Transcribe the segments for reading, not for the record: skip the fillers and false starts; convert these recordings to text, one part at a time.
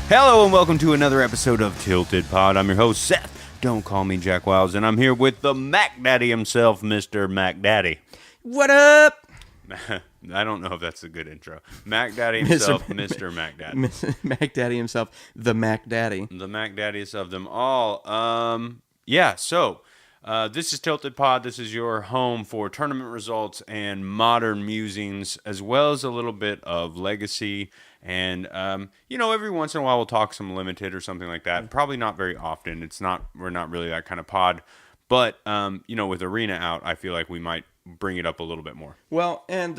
Hello and welcome to another episode of Tilted Pod. I'm your host, Seth. Don't call me Jack Wiles, and I'm here with the Mac Daddy himself, Mr. Mac Daddy. What up? I don't know if that's a good intro. Mac Daddy himself, Mr. Mac Daddy. Mac Daddy himself, the Mac Daddy. The Mac Daddiest of them all. This is Tilted Pod. This is your home for tournament results and modern musings, as well as a little bit of legacy. And, every once in a while we'll talk some limited or something like that. Probably not very often. We're not really that kind of pod. But, with Arena out, I feel like we might bring it up a little bit more. Well, and,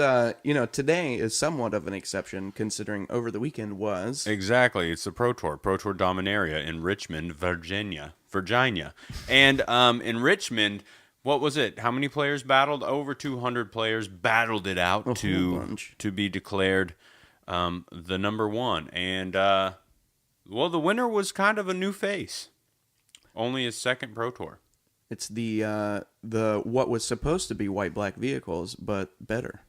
today is somewhat of an exception considering over the weekend was... Exactly. It's the Pro Tour Dominaria in Richmond, Virginia. And in Richmond, what was it? How many players battled? Over 200 players battled it out to be declared the number one. And, the winner was kind of a new face. Only his second Pro Tour. It's the what was supposed to be white-black vehicles, but better.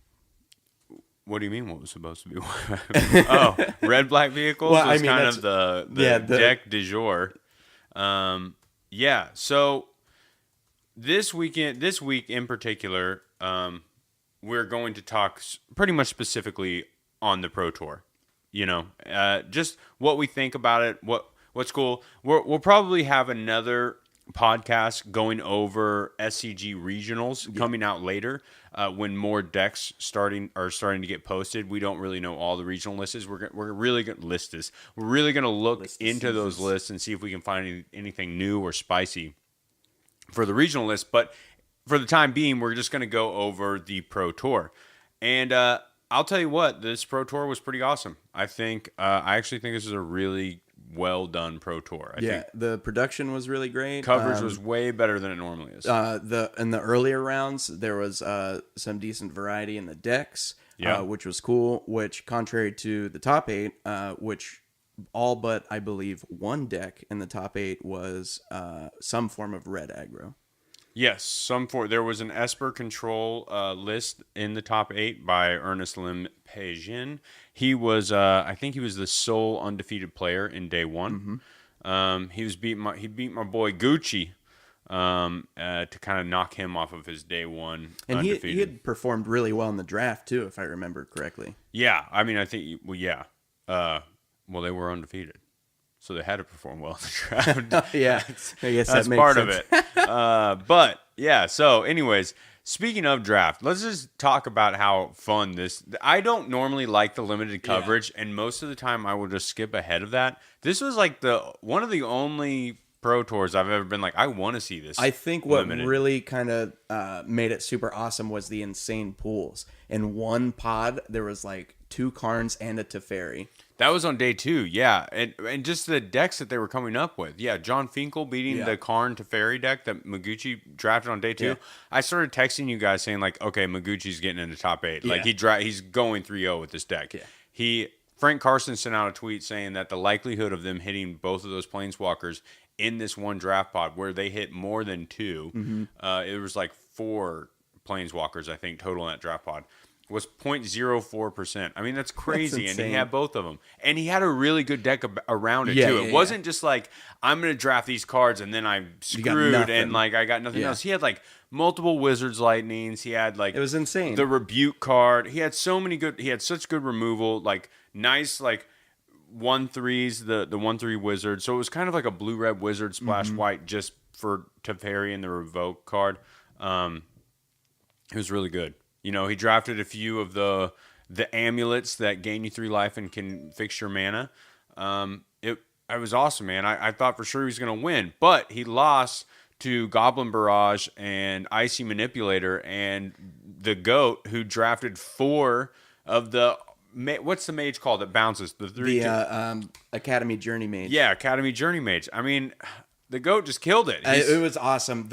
What do you mean what was supposed to be white? Oh, red-black vehicles was kind of the deck du jour. So this week in particular, we're going to talk pretty much specifically on the Pro Tour. Just what we think about it, what's cool. We'll probably have another podcast going over SCG regionals coming out later when more decks are starting to get posted. We don't really know all the regional lists. We're really going to list this. We're really going to look into those lists and see if we can find anything new or spicy for the regional list. But for the time being, we're just going to go over the Pro Tour. And I'll tell you what, this Pro Tour was pretty awesome. I actually think this is a really well done Pro Tour. I think the production was really great. Coverage was way better than it normally is. In the earlier rounds, there was some decent variety in the decks, which was cool. Which, contrary to the top 8, which all but I believe one deck in the top 8 was some form of red aggro. Yes, there was an Esper Control list in the top 8 by Ernest Lim Pejin. He was, I think he was the sole undefeated player in day one. Mm-hmm. He beat my boy Gucci to kind of knock him off of his day one and undefeated. He had performed really well in the draft too, if I remember correctly. Yeah, I mean, I think, they were undefeated. So they had to perform well in the draft. Yeah, I guess that's that makes part sense. of it. So anyways, speaking of draft, let's just talk about how fun this... I don't normally like the limited coverage, and most of the time I will just skip ahead of that. This was like one of the only Pro Tours I've ever been like, I want to see this. I think what really kind of made it super awesome was the insane pools. In one pod, there was like 2 Karns and a Teferi. That was on day 2, yeah. And just the decks that they were coming up with. Yeah, John Finkel beating the Karn Teferi deck that Maguchi drafted on day 2. Yeah. I started texting you guys saying, like, okay, Maguchi's getting in the top 8. Yeah. Like, he's going 3-0 with this deck. Yeah. Frank Carson sent out a tweet saying that the likelihood of them hitting both of those Planeswalkers in this one draft pod, where they hit more than 2, it was like 4 Planeswalkers, I think, total in that draft pod, was 0.04%. I mean, that's crazy. And he had both of them. And he had a really good deck around it, too. It wasn't just like, I'm going to draft these cards and then I'm screwed and like I got nothing else. He had like multiple Wizards Lightnings. He had like... It was insane. The Rebuke card. He had such good removal, like nice like 1/3s, the 1/3 Wizard. So it was kind of like a blue-red Wizard splash white just for Teferi and the Revoke card. It was really good. He drafted a few of the amulets that gain you 3 life and can fix your mana. It was awesome, man. I thought for sure he was going to win, but he lost to Goblin Barrage and Icy Manipulator and the GOAT, who drafted 4 of the... What's the mage called that bounces? The Academy Journey Mage. Yeah, Academy Journey Mage. I mean... The GOAT just killed it. It was awesome.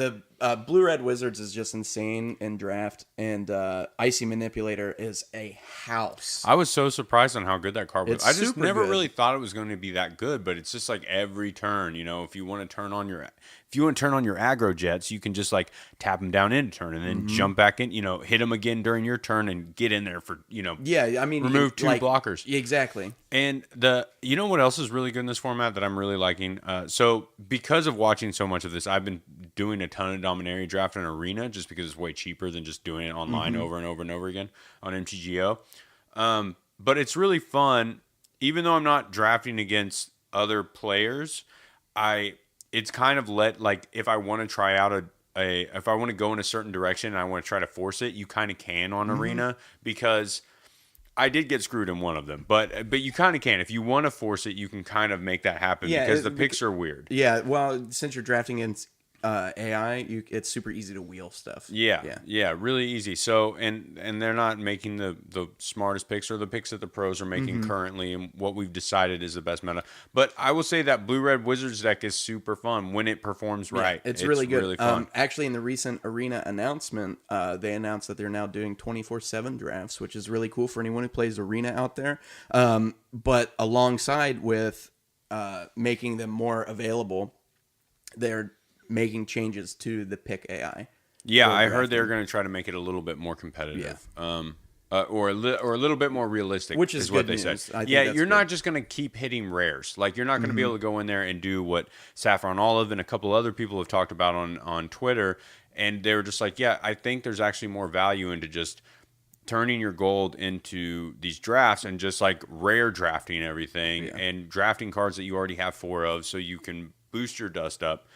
Blue Red Wizards is just insane in draft, and Icy Manipulator is a house. I was so surprised on how good that card was. It's I just super never good. really thought it was going to be that good, but it's just like every turn, if you want to turn on your aggro jets, you can just like tap them down into turn and then jump back in, hit them again during your turn and get in there for, Yeah, I mean, remove two blockers. Exactly. And what else is really good in this format that I'm really liking? So because of watching so much of this, I've been doing a ton of Dominaria draft in Arena just because it's way cheaper than just doing it online over and over and over again on MTGO. But it's really fun, even though I'm not drafting against other players. It's kind of if I want to try out if I want to go in a certain direction and I want to try to force it, you kind of can on Arena because I did get screwed in one of them, but you kind of can. If you want to force it, you can kind of make that happen because the picks are weird. Yeah, well, since you're drafting in AI, it's super easy to wheel stuff. Yeah, really easy. So and they're not making the smartest picks or the picks that the pros are making currently, and what we've decided is the best meta. But I will say that Blue Red Wizards deck is super fun when it performs right. It's really good. Really fun. Actually, in the recent Arena announcement, they announced that they're now doing 24/7 drafts, which is really cool for anyone who plays Arena out there. But alongside with making them more available, they're making changes to the pick AI. Yeah, I heard they're going to try to make it a little bit more competitive. Or a little bit more realistic, which is what good they news. said. Yeah, you're not just going to keep hitting rares. Like, you're not going to be able to go in there and do what Saffron Olive and a couple other people have talked about on Twitter, and they were just like, yeah, I think there's actually more value into just turning your gold into these drafts and just like rare drafting everything and drafting cards that you already have 4 of so you can boost your dust up.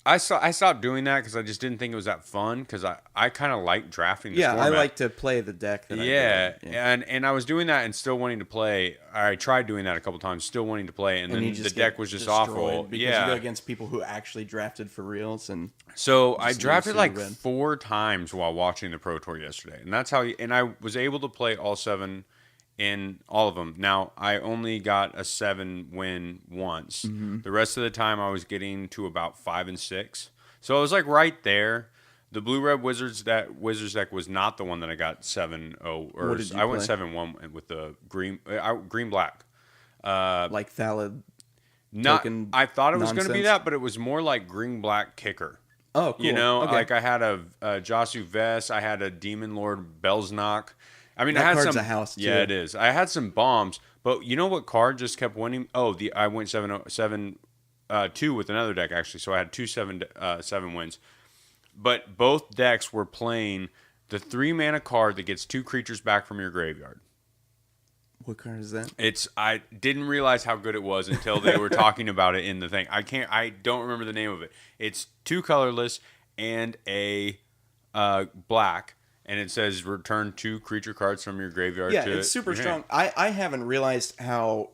I stopped doing that because I just didn't think it was that fun because I kind of like drafting this format. I like to play the deck that I build. And I was doing that and still wanting to play. I tried doing that a couple times, still wanting to play, and then the deck was just awful. Because you go against people who actually drafted for reals. And so I drafted like 4 times while watching the Pro Tour yesterday, and that's how. And I was able to play all 7 in all of them. Now, I only got a 7 win once. The rest of the time, I was getting to about 5 and 6. So I was like right there. The Blue Red Wizards deck was not the one that I got 7-0. Or I went 7-1 with the green black. Like Thalid. I thought it was going to be that, but it was more like green black kicker. Oh, cool. Like I had a Jasu Vest, I had a Demon Lord Belsnock. I mean, that I had card's some. A house too. Yeah, it is. I had some bombs, but you know what card just kept winning? Oh, I went 7-2 with another deck actually, so I had 7 wins. But both decks were playing the 3-mana card that gets 2 creatures back from your graveyard. What card is that? I didn't realize how good it was until they were talking about it in the thing. I don't remember the name of it. It's 2 colorless and a black. And it says return 2 creature cards from your graveyard. Yeah, it's super strong. I haven't realized how,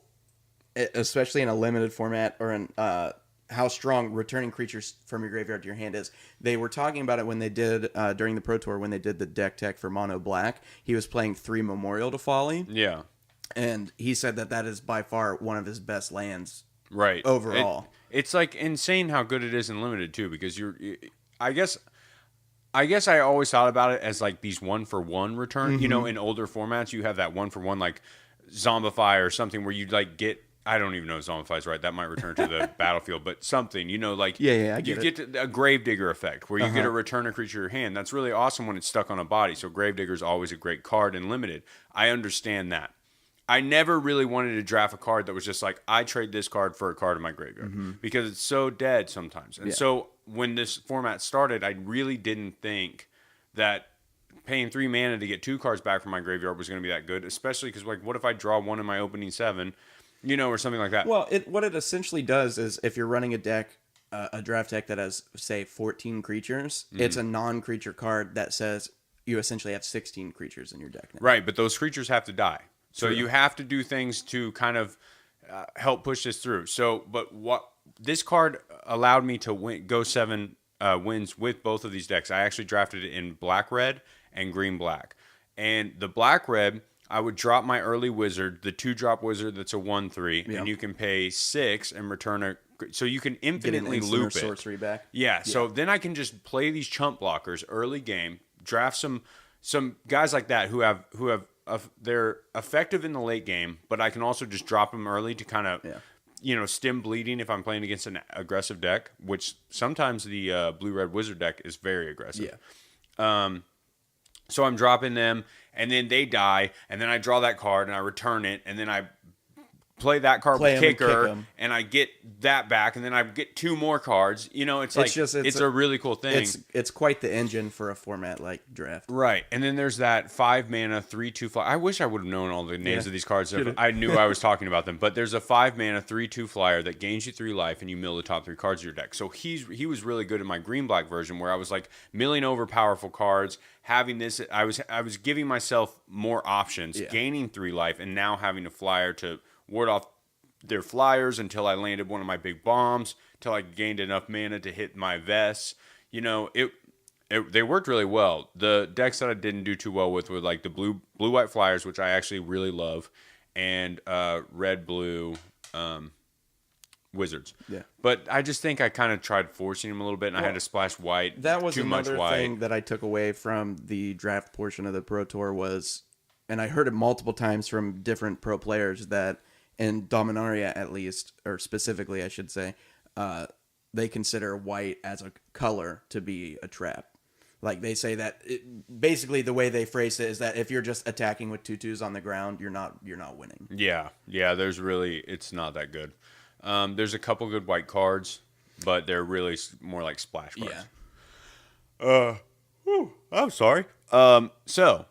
especially in a limited format or in how strong returning creatures from your graveyard to your hand is. They were talking about it when they did during the Pro Tour when they did the deck tech for Mono Black. He was playing 3 Memorial to Folly. Yeah, and he said that is by far one of his best lands. Right. Overall, it's like insane how good it is in limited too. Because I guess I always thought about it as like these 1-for-1 return. In older formats, you have that 1-for-1 like Zombify or something where you like get. I don't even know if Zombify's right. That might return to the battlefield, but something like I you get get a Gravedigger effect where you get a return a creature to your hand. That's really awesome when it's stuck on a body. So Gravedigger is always a great card in limited. I understand that. I never really wanted to draft a card that was just like, I trade this card for a card in my graveyard because it's so dead sometimes. And so when this format started, I really didn't think that paying 3 mana to get 2 cards back from my graveyard was going to be that good, especially because, like, what if I draw 1 in my opening 7, or something like that? Well, what it essentially does is if you're running a deck, a draft deck that has, say, 14 creatures, it's a non-creature card that says you essentially have 16 creatures in your deck now. Right, but those creatures have to die. So you have to do things to kind of help push this through. But what this card allowed me to go 7 wins with both of these decks. I actually drafted it in black-red and green-black. And the black-red, I would drop my early wizard, the 2-drop wizard that's a 1/3, Yeah. and you can pay 6 and return a. So you can Get an infinitely instant or loop it. sorcery back. Yeah, so then I can just play these chump blockers early game, draft some guys like that who have they're effective in the late game, but I can also just drop them early to kind of stem bleeding if I'm playing against an aggressive deck, which sometimes the blue-red wizard deck is very aggressive. Yeah. So I'm dropping them, and then they die, and then I draw that card and I return it, and then I play that card with kicker, and I get that back, and then I get 2 more cards. It's a really cool thing. It's quite the engine for a format like draft. Right. And then there's that 5 mana 3/2 flyer. I wish I would have known all the names of these cards if I knew I was talking about them. But there's a 5 mana 3/2 flyer that gains you 3 life, and you mill the top 3 cards of your deck. So he was really good in my green black version, where I was like milling over powerful cards. Having this, I was giving myself more options, gaining 3 life, and now having a flyer to ward off their flyers until I landed one of my big bombs, until I gained enough mana to hit my vests. They worked really well. The decks that I didn't do too well with were like the blue-white flyers, which I actually really love, and red-blue wizards. Yeah. But I just think I kind of tried forcing them a little bit, and I had to splash white. That was too much another white. thing that I took away from the draft portion of the Pro Tour was, and I heard it multiple times from different pro players, that in Dominaria at least, or specifically I should say, they consider white as a color to be a trap. Like they say that basically the way they phrase it is that if you're just attacking with 2/2s on the ground, you're not winning. Yeah. It's not that good. There's a couple good white cards, but they're really more like splash cards. Yeah. I'm sorry. So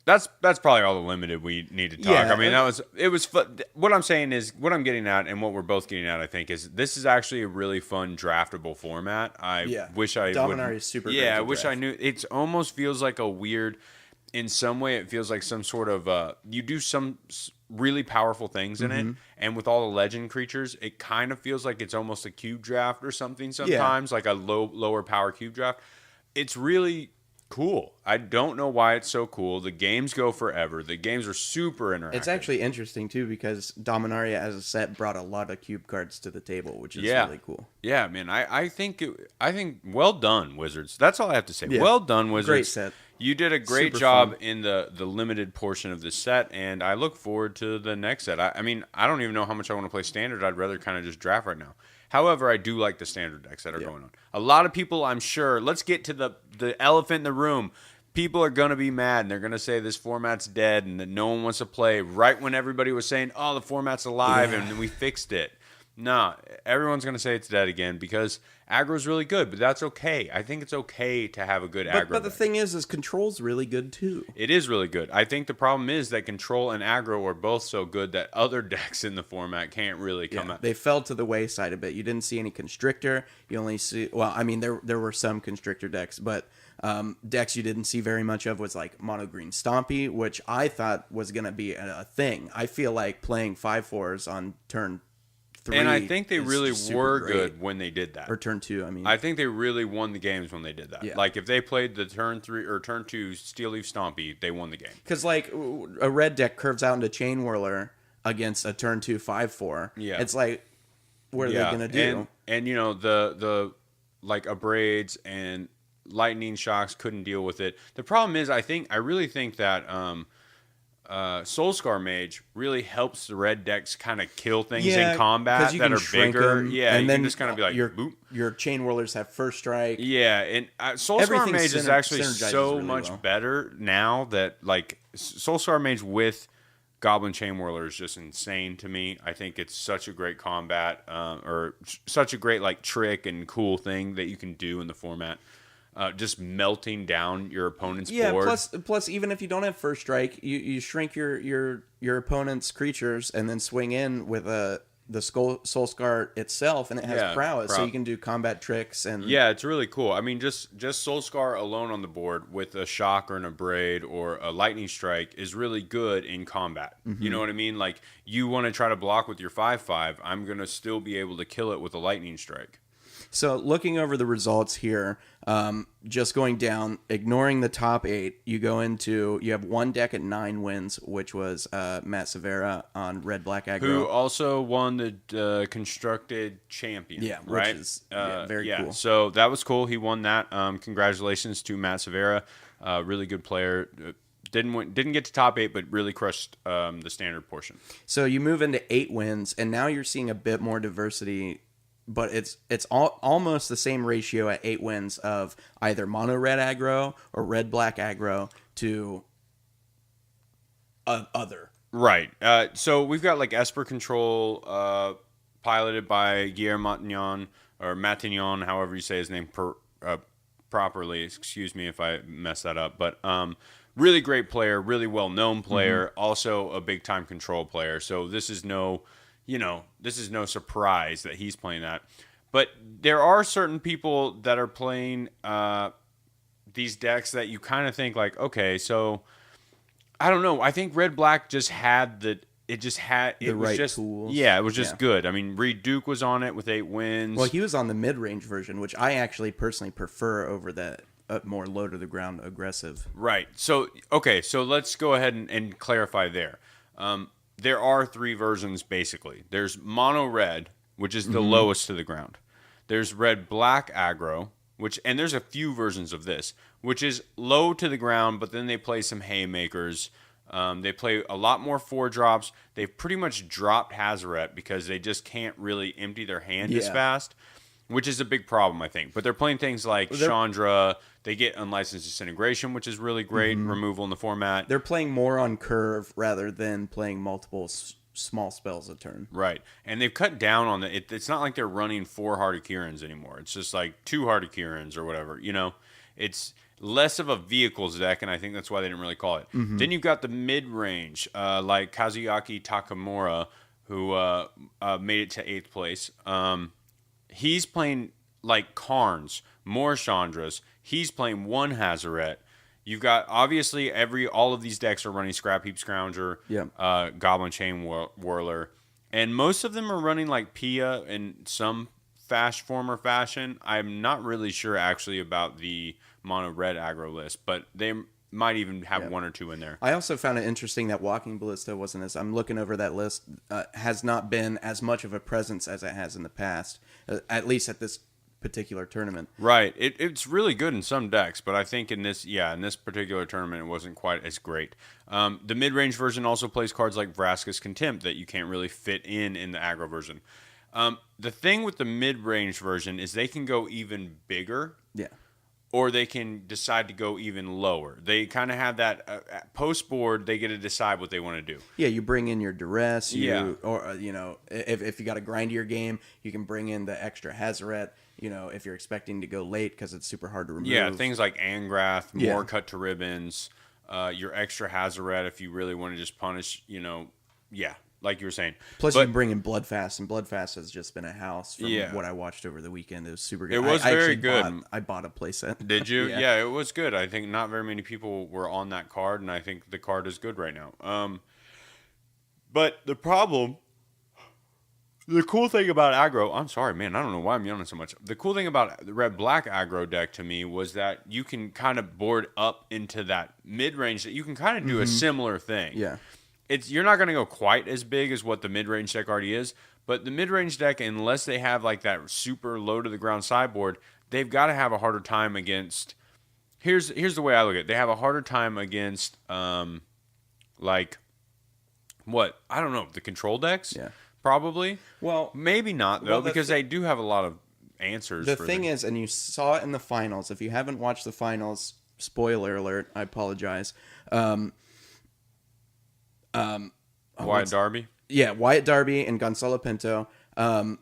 that's probably all the limited we need to talk. Yeah, I mean, it was fun. What I'm saying is, what I'm getting at, and what we're both getting at, I think, is this is actually a really fun draftable format. I wish I Dominaria is super. Yeah, I great wish draft. I knew. It almost feels like a weird. In some way, it feels like some sort of you do some really powerful things in it, and with all the legend creatures, it kind of feels like it's almost a cube draft or something. Sometimes, like a lower power cube draft. It's really cool. I don't know why it's so cool. The games go forever. The games are super interactive. It's actually interesting too because Dominaria as a set brought a lot of cube cards to the table, which is really cool. Yeah, man. I think well done, Wizards. That's all I have to say. Yeah. Well done, Wizards. Great set. You did a great job in the limited portion of the set, and I look forward to the next set. I mean, I don't even know how much I want to play Standard. I'd rather kind of just draft right now. However, I do like the Standard decks that are going on. A lot of people, I'm sure, let's get to the elephant in the room. People are going to be mad, and they're going to say this format's dead and that no one wants to play right when everybody was saying, oh, the format's alive, and we fixed it. No, everyone's going to say it's dead again because aggro is really good, but that's okay. I think it's okay to have a good aggro. But the thing is control's really good too. It is really good. I think the problem is that control and aggro are both so good that other decks in the format can't really come out. They fell to the wayside a bit. You didn't see any constrictor. You only see, well, I mean, there were some constrictor decks, but decks you didn't see very much of was like mono green Stompy, which I thought was going to be a thing. I feel like playing 5/4s on turn 3. And I think they really were great. good when they did that. Or turn 2, I mean. I think they really won the games when they did that. Yeah. Like if they played the turn 3 or turn 2 Steel Leaf Stompy, they won the game. Because like a red deck curves out into Chain Whirler against a turn 2 5/4. Yeah. It's like, what are they going to do? And you know, the like Abrades and Lightning Shocks couldn't deal with it. The problem is, I really think that Soulscar Mage really helps the red decks kind of kill things in combat that are bigger. Them, yeah, and you then can just kind of be like, boop. Your Chain Whirlers have first strike. Yeah, and Soulscar Mage is actually so really much better now that like Soulscar Mage with Goblin Chain Whirler is just insane to me. I think it's such a great combat or such a great like trick and cool thing that you can do in the format. Just melting down your opponent's board. Plus, even if you don't have first strike, you shrink your opponent's creatures and then swing in with the Soulscar itself, and it has prowess, so you can do combat tricks and it's really cool. I mean, just Soulscar alone on the board with a shock or an abrade or a lightning strike is really good in combat. Mm-hmm. You know what I mean? Like you want to try to block with your 5/5, I'm gonna still be able to kill it with a lightning strike. So looking over the results here, just going down, ignoring the top 8, you have one deck at 9 wins, which was Matt Severa on Red Black Aggro. Who also won the Constructed Champion. Yeah, right? which is very cool. So that was cool. He won that. Congratulations to Matt Severa. Really good player. Didn't get to top 8, but really crushed the standard portion. So you move into 8 wins, and now you're seeing a bit more diversity, but it's almost the same ratio at 8 wins of either mono red aggro or red black aggro to other. Right. So we've got like Esper Control, piloted by Guillermo Matignon, however you say his name properly. Excuse me if I mess that up, but really great player, really well-known player, also a big-time control player. So this is no surprise that he's playing that. But there are certain people that are playing these decks that you kind of think like, okay, so I don't know. I think Red Black just had the right tools. Yeah, it was just good. I mean, Reed Duke was on it with 8 wins. Well, he was on the mid-range version, which I actually personally prefer over the more low to the ground aggressive. Right. So, okay, so let's go ahead and clarify there. There are 3 versions, basically. There's mono red, which is the lowest to the ground. There's red black aggro, and there's a few versions of this, which is low to the ground, but then they play some haymakers. They play a lot more 4-drops. They've pretty much dropped Hazaret because they just can't really empty their hand as fast, which is a big problem, I think. But they're playing things like Chandra. They get Unlicensed Disintegration, which is really great removal in the format. They're playing more on curve rather than playing multiple small spells a turn. Right. And they've cut down on it's not like they're running 4 Hardikurans anymore. It's just like 2 Hardikurans or whatever. It's less of a vehicles deck, and I think that's why they didn't really call it. Then you've got the mid-range, like Kazuyaki Takamura, who made it to 8th place. He's playing like Karns, more Chandras. He's playing 1 Hazaret. You've got, obviously, all of these decks are running Scrap Heap Scrounger, Goblin Chain Whirler, and most of them are running like Pia in some form or fashion. I'm not really sure, actually, about the mono red aggro list, but they might even have 1 or 2 in there. I also found it interesting that Walking Ballista wasn't I'm looking over that list, has not been as much of a presence as it has in the past, at least at this particular tournament. Right. It's really good in some decks, but I think in this particular tournament, it wasn't quite as great. The mid-range version also plays cards like Vraska's Contempt that you can't really fit in the aggro version. The thing with the mid-range version is they can go even bigger. Yeah. Or they can decide to go even lower. They kind of have that post-board, they get to decide what they want to do. Yeah, you bring in your duress. Or, if you got a grindier game, you can bring in the extra Hazaret. If you're expecting to go late because it's super hard to remove. Yeah, things like Angrath, more cut to ribbons, your extra Hazaret if you really want to just punish, like you were saying. Plus, you can bring in Bloodfast, and Bloodfast has just been a house from what I watched over the weekend. It was super good. It was very good. I bought a playset. Did you? Yeah, it was good. I think not very many people were on that card, and I think the card is good right now. But the cool thing about aggro, I'm sorry, man, I don't know why I'm yawning so much. The cool thing about the red-black aggro deck to me was that you can kind of board up into that mid-range that you can kind of do a similar thing. Yeah. You're not going to go quite as big as what the mid-range deck already is, but the mid-range deck, unless they have like that super low-to-the-ground sideboard, they've got to have a harder time against... Here's the way I look at it. They have a harder time against, like, what? I don't know, the control decks? Yeah. Probably. Well, maybe not though, because they do have a lot of answers. The thing is, and you saw it in the finals. If you haven't watched the finals, spoiler alert, I apologize. Wyatt Darby. Yeah, Wyatt Darby and Gonzalo Pinto. I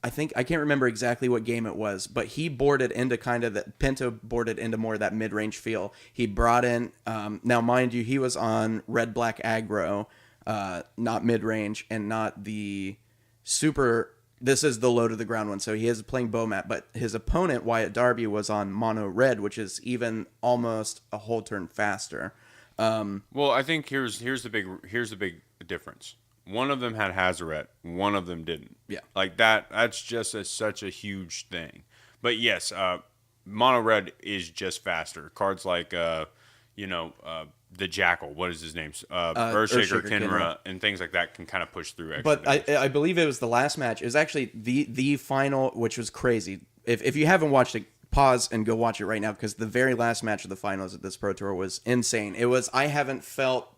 can't remember exactly what game it was, but he boarded into Pinto boarded into more of that mid-range feel. He brought in, now mind you, he was on red-black aggro. Not mid-range and not the super... This is the low-to-the-ground one, so he is playing Bomat, but his opponent, Wyatt Darby, was on mono-red, which is even almost a whole turn faster. Well, I think here's the big difference. One of them had Hazaret. One of them didn't. Yeah. Like that. That's just such a huge thing. But yes, mono red is just faster. Cards like, the Jackal. What is his name? Earthshaker, Kinra, and things like that can kind of push through. But I believe it was the last match. It was actually the final, which was crazy. If you haven't watched it, pause and go watch it right now, because the very last match of the finals at this Pro Tour was insane. I haven't felt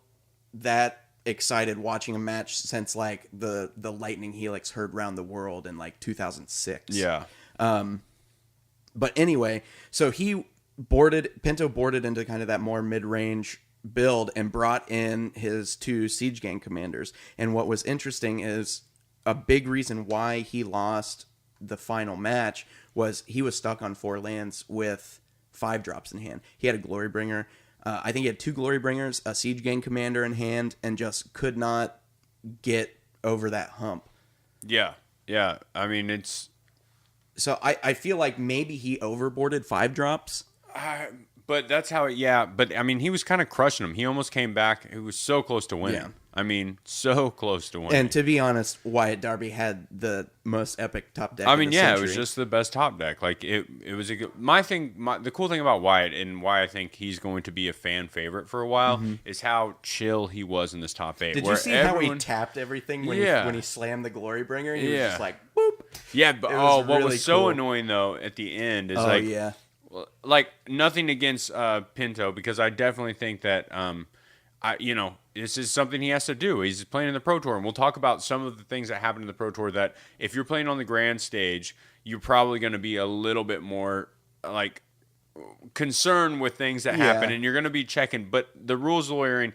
that excited watching a match since like the Lightning Helix heard round the world in like 2006. Yeah. But anyway, so Pinto boarded into kind of that more mid-range build and brought in his 2 Siege Gang commanders. And what was interesting is a big reason why he lost the final match was he was stuck on 4 lands with 5 drops in hand. He had a Glory Bringer. I think he had 2 Glory Bringers, a Siege Gang commander in hand, and just could not get over that hump. Yeah. Yeah. I mean, it's... So I feel like maybe he overboarded 5 drops. But that's how it... Yeah. But, I mean, he was kind of crushing him. He almost came back. He was so close to winning. Yeah. I mean, so close to winning. And to be honest, Wyatt Darby had the most epic top deck. I mean, yeah, century. It was just the best top deck. Like it was a good. The cool thing about Wyatt and why I think he's going to be a fan favorite for a while is how chill he was in this top 8. Did you see how he tapped everything when he slammed the Glory Bringer? He was just like boop. Yeah, but what was so annoying though at the end is like nothing against Pinto, because I definitely think that this is something he has to do. He's playing in the Pro Tour, and we'll talk about some of the things that happen in the Pro Tour that if you're playing on the grand stage, you're probably going to be a little bit more like concerned with things that happen, and you're going to be checking. But the rules lawyering,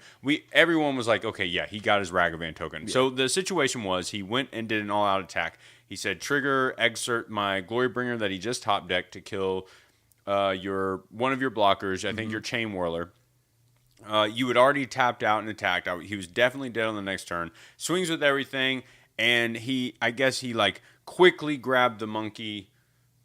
everyone was like, okay, yeah, he got his Ragavan token. Yeah. So the situation was he went and did an all-out attack. He said, trigger, exert my Glory Bringer that he just top decked to kill one of your blockers, I think your Chain Whirler. You had already tapped out and attacked. He was definitely dead on the next turn. Swings with everything, and I guess he like quickly grabbed the monkey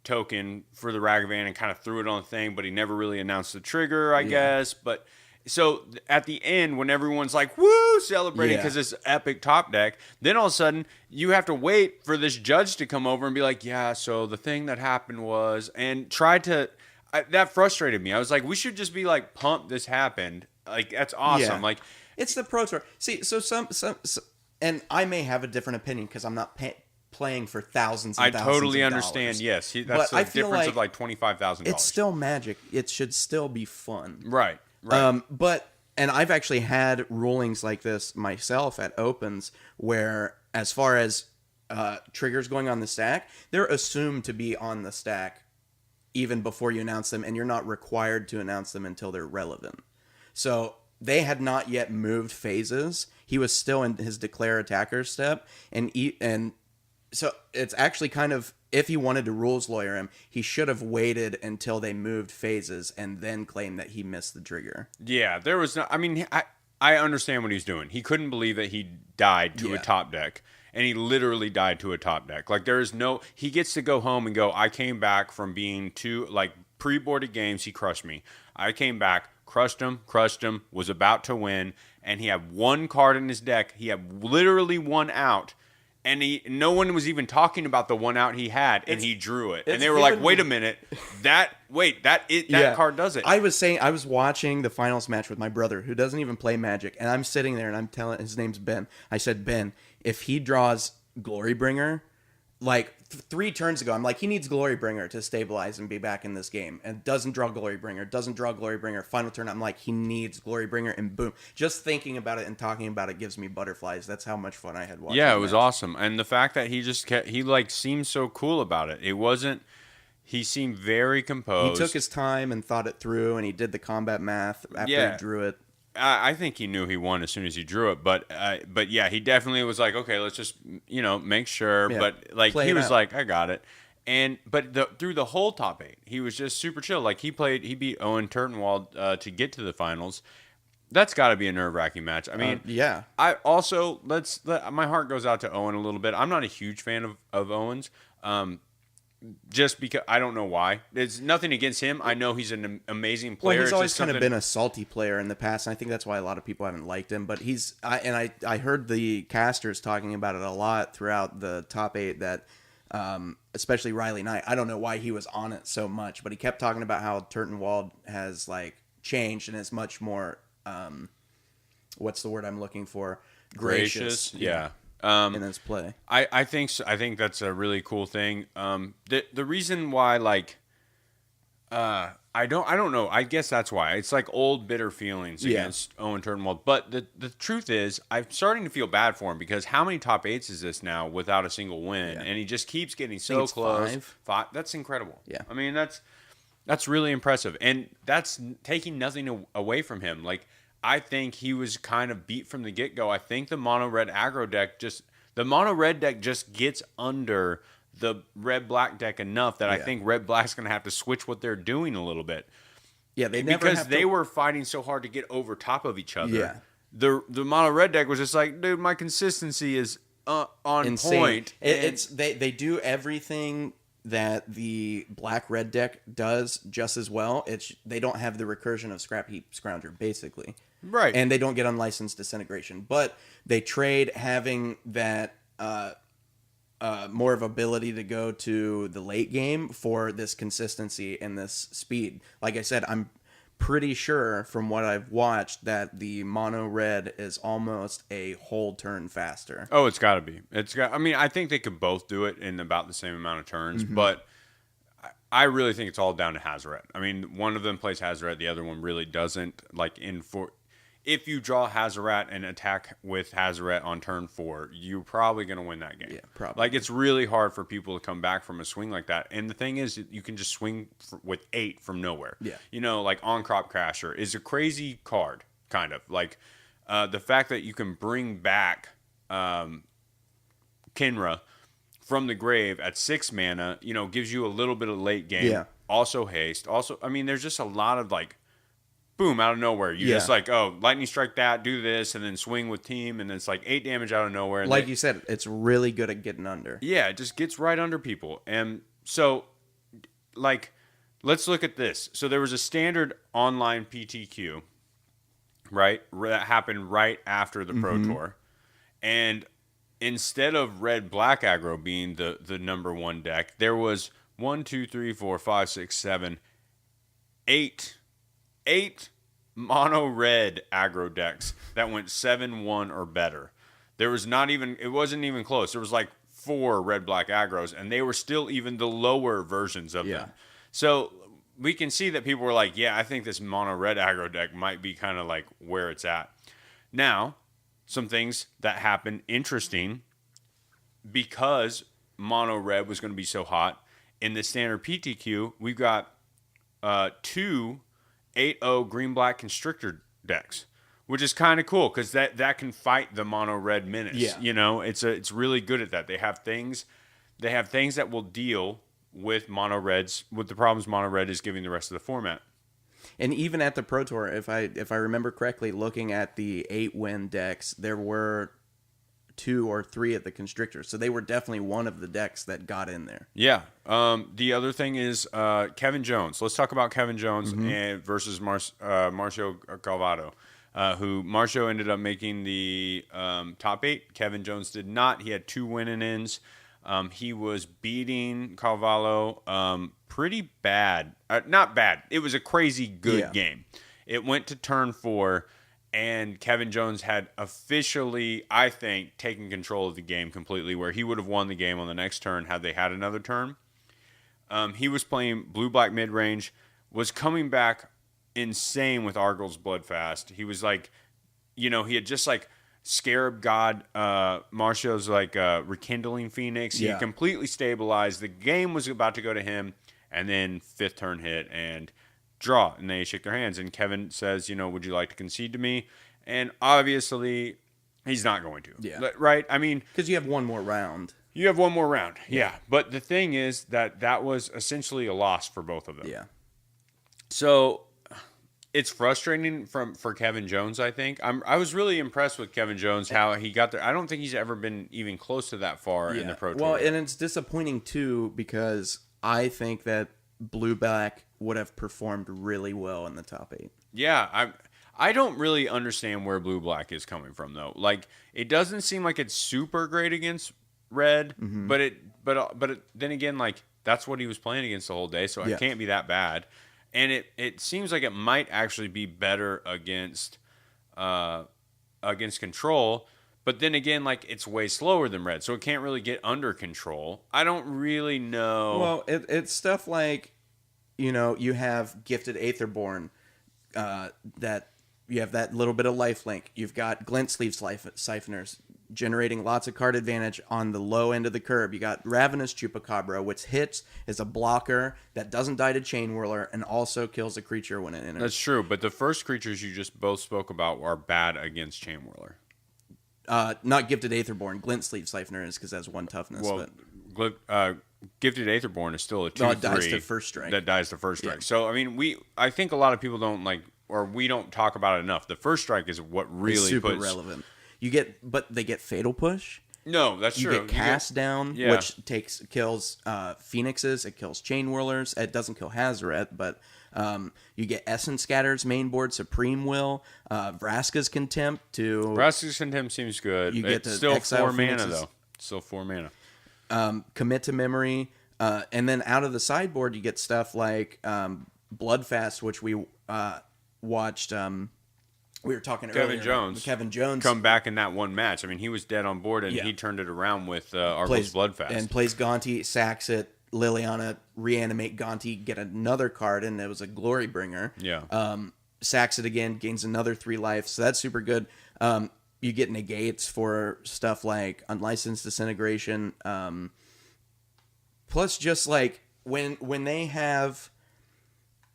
token for the Ragavan and kind of threw it on the thing, but he never really announced the trigger, I guess. But so at the end, when everyone's like, woo, celebrating because it's epic top deck, then all of a sudden you have to wait for this judge to come over and be like, yeah, so the thing that happened was, and try to, that frustrated me. I was like, we should just be like, pumped this happened. Like, that's awesome. Yeah. Like, it's the Pro Tour. See, so some and I may have a different opinion because I'm not playing for thousands and thousands of dollars. I totally understand. Yes, that's a difference of like $25,000. It's still Magic. It should still be fun. Right. And I've actually had rulings like this myself at Opens where, as far as triggers going on the stack, they're assumed to be on the stack even before you announce them, and you're not required to announce them until they're relevant. So they had not yet moved phases. He was still in his declare attacker step, and so it's actually kind of, if he wanted to rules lawyer him, he should have waited until they moved phases and then claimed that he missed the trigger. Yeah, there was no. I mean, I understand what he's doing. He couldn't believe that he died to a top deck, and he literally died to a top deck. Like, there is no. He gets to go home and go, I came back from being pre-boarded games. He crushed me. I came back. Crushed him, was about to win, and he had one card in his deck. He had literally one out, and no one was even talking about the one out he had, and he drew it. And they were like, wait a minute, that card does it. I was watching the finals match with my brother, who doesn't even play Magic, and I'm sitting there, and I'm telling, his name's Ben. I said, Ben, if he draws Glory Bringer, like 3 turns ago, I'm like, he needs Glory Bringer to stabilize and be back in this game, and doesn't draw Glory Bringer. Final turn, I'm like, he needs Glory Bringer, and boom. Just thinking about it and talking about it gives me butterflies. That's how much fun I had watching. Yeah, it was awesome. And the fact that he just seemed so cool about it. It wasn't, he seemed very composed. He took his time and thought it through, and he did the combat math after he drew it. I think he knew he won as soon as he drew it, but yeah, he definitely was like, okay, let's just make sure. Yeah, but like he was like, I got it, through the whole top 8, he was just super chill. Like he beat Owen Turtenwald to get to the finals. That's got to be a nerve-wracking match. I mean, yeah. I also my heart goes out to Owen a little bit. I'm not a huge fan of Owen's. just because I don't know why. There's nothing against him. I know he's an amazing player. Well, he's It's always just kind of something- been a salty player in the past, and I think that's why a lot of people haven't liked him. But I heard the casters talking about it a lot throughout the top 8 that, especially Riley Knight. I don't know why he was on it so much, but he kept talking about how Turtenwald has like changed and is much more, what's the word I'm looking for? Gracious. Yeah. In his play. I think so. I think that's a really cool thing. The reason why, like, I don't know. I guess that's why it's like old bitter feelings against Owen Turnwald. But the truth is, I'm starting to feel bad for him because how many top 8s is this now without a single win? And he just keeps getting so close. 5. That's incredible. Yeah. I mean, that's really impressive, and that's taking nothing away from him. Like, I think he was kind of beat from the get-go. I think the mono red aggro deck just gets under the red black deck enough that I think red black's going to have to switch what they're doing a little bit. Yeah, they were fighting so hard to get over top of each other. Yeah. The mono red deck was just like, dude, my consistency is on insane. point. They do everything that the black red deck does just as well. They don't have the recursion of Scrap Heap Scrounger, basically. Right. And they don't get unlicensed disintegration. But they trade having that more of ability to go to the late game for this consistency and this speed. Like I said, I'm pretty sure from what I've watched that the mono red is almost a whole turn faster. Oh, it's got to be. I mean, I think they could both do it in about the same amount of turns, but I really think it's all down to Hazaret. I mean, one of them plays Hazaret, the other one really doesn't. Like, if you draw Hazaret and attack with Hazaret on turn 4, you're probably going to win that game. Yeah, probably. Like, it's really hard for people to come back from a swing like that. And the thing is, you can just swing with 8 from nowhere. Yeah. You know, like On Crop Crasher is a crazy card, kind of. Like, the fact that you can bring back Kinra from the grave at 6 mana, you know, gives you a little bit of late game. Yeah. Also haste. Also, I mean, there's just a lot of, like, boom, out of nowhere. You just like, oh, lightning strike that, do this, and then swing with team, and then it's like 8 damage out of nowhere. And like you said, it's really good at getting under. Yeah, it just gets right under people. And so, like, let's look at this. So there was a standard online PTQ, right, that happened right after the Pro Tour. And instead of red-black aggro being the number 1 deck, there was 1, 2, 3, 4, 5, 6, 7, 8 mono red aggro decks that went 7-1 or better. It wasn't even close. There was like 4 red black aggros, and they were still even the lower versions of them. So we can see that people were like, yeah, I think this mono red aggro deck might be kind of like where it's at. Now, some things that happened interesting because mono red was going to be so hot. In the standard PTQ, we've got 2 8-0 green-black Constrictor decks, which is kind of cool because that can fight the mono-red menace. Yeah. You know, it's really good at that. They have things that will deal with mono-reds, with the problems mono-red is giving the rest of the format. And even at the Pro Tour, if I remember correctly, looking at the 8-win decks, there were 2 or 3 at the Constrictor. So they were definitely one of the decks that got in there. Yeah. The other thing is Kevin Jones. Let's talk about Kevin Jones versus Marcio Calvado, who Marcio ended up making the top 8. Kevin Jones did not. He had 2 win-and-ins. He was beating Calvalo pretty bad. Not bad. It was a crazy good game. It went to turn 4. And Kevin Jones had officially, I think, taken control of the game completely, where he would have won the game on the next turn had they had another turn. He was playing blue-black mid-range, was coming back insane with Argyl's Bloodfast. He was like, you know, he had just like Scarab God, Marcio's like Rekindling Phoenix. He had completely stabilized. The game was about to go to him, and then 5th turn hit, and draw, and they shake their hands, and Kevin says, you know, would you like to concede to me? And obviously he's not going to, right? I mean, because you have one more round. Yeah, but the thing is that was essentially a loss for both of them. So it's frustrating for Kevin Jones. I think I was really impressed with Kevin Jones, how he got there. I don't think he's ever been even close to that far in the Pro Tour. Well, and it's disappointing too, because I think that blue-black would have performed really well in the top 8. Yeah, I don't really understand where blue black is coming from though. Like it doesn't seem like it's super great against red, but then again like that's what he was playing against the whole day, so it can't be that bad. And it seems like it might actually be better against control, but then again like it's way slower than red, so it can't really get under control. I don't really know. Well, it's stuff like, you have Gifted Aetherborn, that you have that little bit of lifelink. You've got Glint Sleeve Siphoners generating lots of card advantage on the low end of the curve. You got Ravenous Chupacabra, which hits as a blocker that doesn't die to Chain Whirler and also kills a creature when it enters. That's true, but the first creatures you just both spoke about are bad against Chain Whirler. Not Gifted Aetherborn. Glint Sleeve Siphoner is because that's 1 toughness. Well, Gifted Aetherborn is still a 2/3. No, it dies to first strike. That dies to first strike. Yeah. So, I mean, I think a lot of people don't like, or we don't talk about it enough. The first strike is what really it's super relevant. But they get Fatal Push. No, that's true. You get Cast Down, which kills Phoenixes. It kills Chain Whirlers. It doesn't kill Hazoret, but you get Essence Scatter's main board, Supreme Will, Vraska's Contempt. Vraska's Contempt seems good. You get it's still 4 mana, Phoenixes. though. Still 4 mana. Commit to Memory. And then out of the sideboard, you get stuff like Bloodfast, which we watched. We were talking earlier. Kevin Jones come back in that one match. I mean, he was dead on board, and he turned it around with Argos Bloodfast. And plays Gonti, sacks it, Liliana, reanimate Gonti, get another card, and it was a Glory Bringer. Yeah. Sacks it again, gains another 3 life, so that's super good. You get negates for stuff like Unlicensed Disintegration. Plus, just like when they have...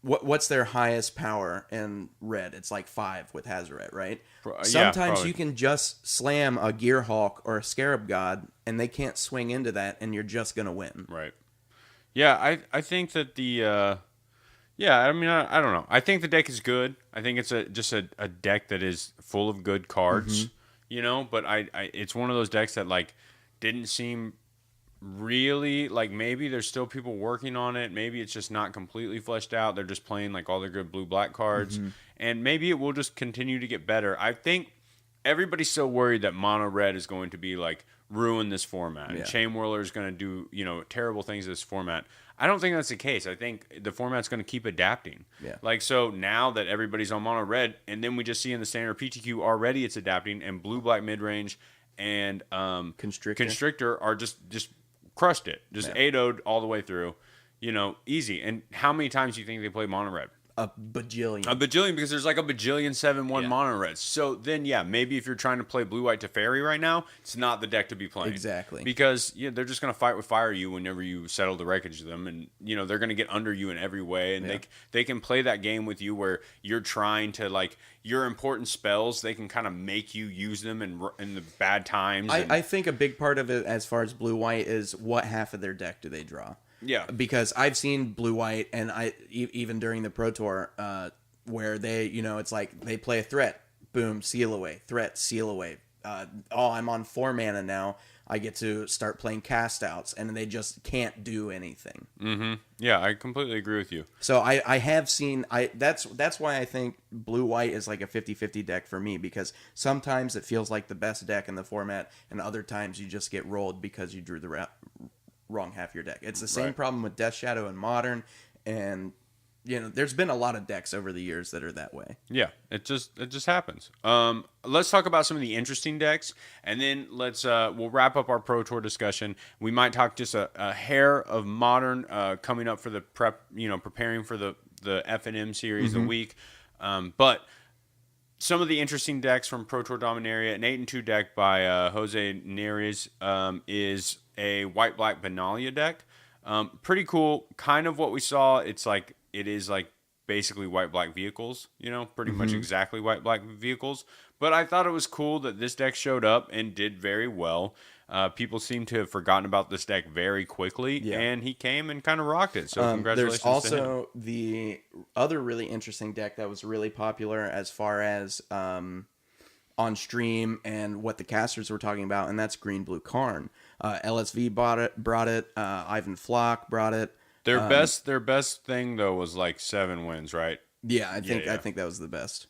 What's their highest power in red? It's like 5 with Hazoret, right? Sometimes you can just slam a Gearhawk or a Scarab God, and they can't swing into that, and you're just going to win. Right. Yeah, I think that the... I mean, I don't know. I think the deck is good. I think it's just a deck that is full of good cards, but it's one of those decks that, like, didn't seem... really, like, maybe there's still people working on it. Maybe it's just not completely fleshed out. They're just playing like all their good blue-black cards, and maybe it will just continue to get better. I think everybody's so worried that mono red is going to be like ruin this format, and Chain Whirler is going to do terrible things to this format. I don't think that's the case. I think the format's going to keep adapting. Yeah. Like, so now that everybody's on mono red, and then we just see in the standard PTQ already it's adapting, and blue-black mid-range and Constrictor are just crushed it. Just 8-0'd all the way through. Easy. And how many times do you think they play mono red? A bajillion. Because there's like a bajillion 7/1 mono reds. So then, maybe if you're trying to play blue-white Teferi right now, it's not the deck to be playing. Exactly. Because they're just going to fight with fire you whenever you settle the wreckage of them. And, they're going to get under you in every way. And they can play that game with you where you're trying to, like, your important spells, they can kind of make you use them in the bad times. I think a big part of it as far as blue-white is what half of their deck do they draw. Yeah, because I've seen blue-white, and even during the Pro Tour, where they, it's like they play a threat, boom, seal away, threat, seal away. I'm on 4 mana now. I get to start playing cast outs, and they just can't do anything. Mm-hmm. Yeah, I completely agree with you. So I have seen that's why I think blue-white is like a 50-50 deck for me, because sometimes it feels like the best deck in the format, and other times you just get rolled because you drew the wrong half of your deck. It's the same problem with Death Shadow and Modern, and there's been a lot of decks over the years that are that way. Yeah, it just happens. Let's talk about some of the interesting decks, and then we'll wrap up our Pro Tour discussion. We might talk just a hair of Modern coming up for the preparing for the F&M series a week. But some of the interesting decks from Pro Tour Dominaria, an 8-2 deck by Jose Neres is a white-black Benalia deck. Pretty cool. Kind of what we saw. It is like basically white-black vehicles, pretty much exactly white-black vehicles. But I thought it was cool that this deck showed up and did very well. People seem to have forgotten about this deck very quickly, and he came and kind of rocked it. So congratulations to him. There's also the other really interesting deck that was really popular as far as on stream and what the casters were talking about, and that's Green Blue Karn. LSV brought it. Ivan Flock brought it. Their best thing though was like 7 wins, right? Yeah, I Yeah. think that was the best.